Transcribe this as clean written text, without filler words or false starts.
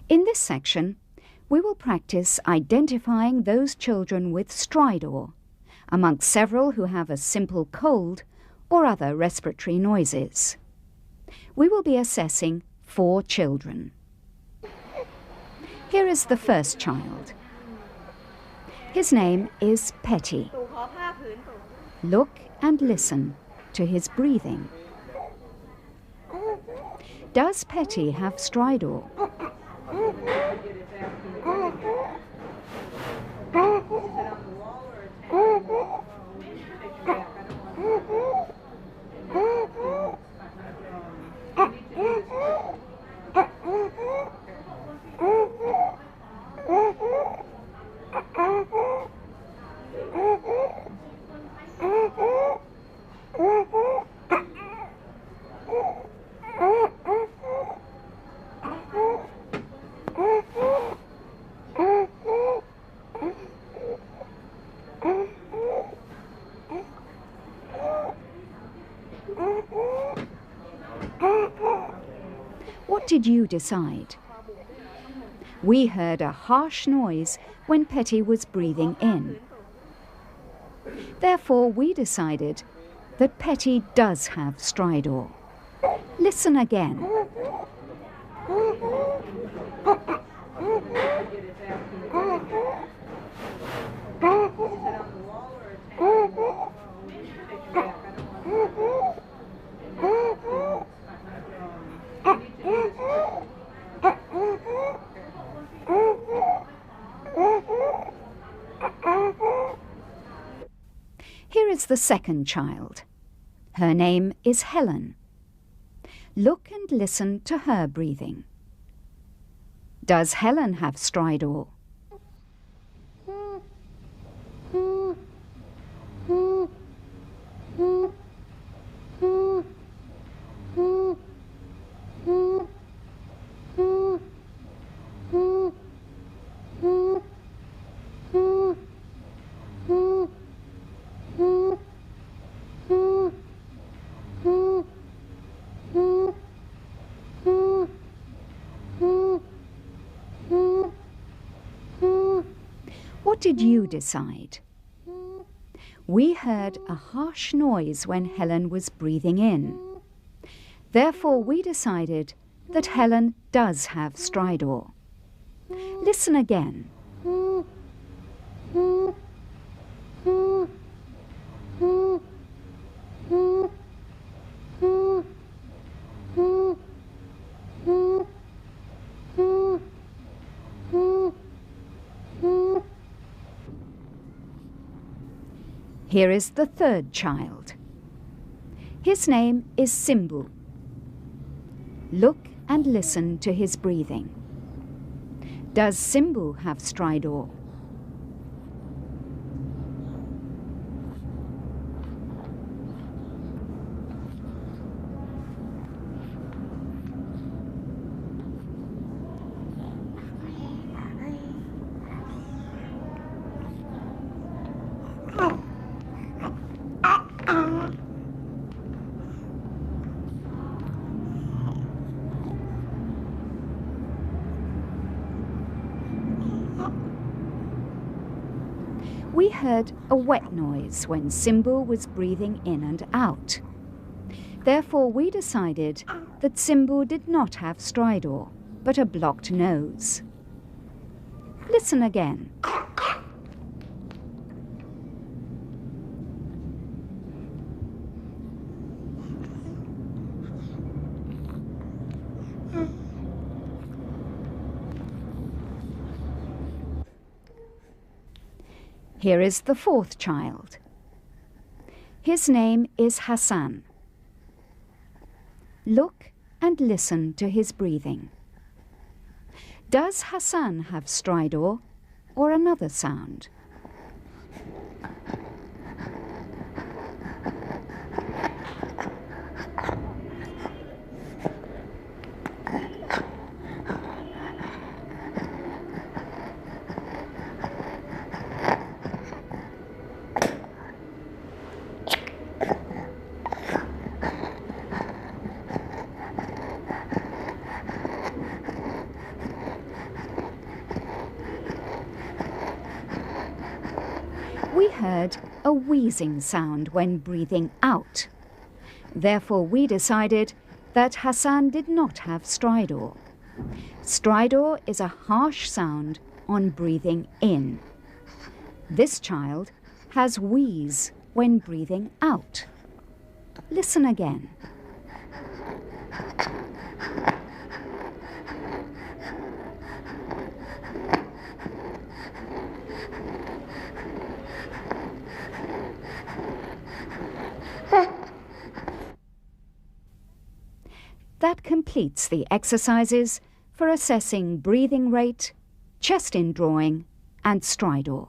In this section, we will practice identifying those children with stridor, amongst several who have a simple cold or other respiratory noises. We will be assessing 4 children. Here is the first child. His name is Petty. Look and listen to his breathing. Does Petty have stridor? What did you decide? We heard a harsh noise when Petty was breathing in. Therefore, we decided that Petty does have stridor. Listen again. Here is the second child. Her name is Helen. Look and listen to her breathing. Does Helen have stridor? What did you decide? We heard a harsh noise when Helen was breathing in. Therefore, we decided that Helen does have stridor. Listen again. Here is the third child. His name is Simbu. Look and listen to his breathing. Does Simbu have stridor? We heard a wet noise when Simbu was breathing in and out. Therefore, we decided that Simbu did not have stridor, but a blocked nose. Listen again. Here is the fourth child. His name is Hassan. Look and listen to his breathing. Does Hassan have stridor or another sound? We heard a wheezing sound when breathing out. Therefore, we decided that Hassan did not have stridor. Stridor is a harsh sound on breathing in. This child has wheeze when breathing out. Listen again. That completes the exercises for assessing breathing rate, chest indrawing, and stridor.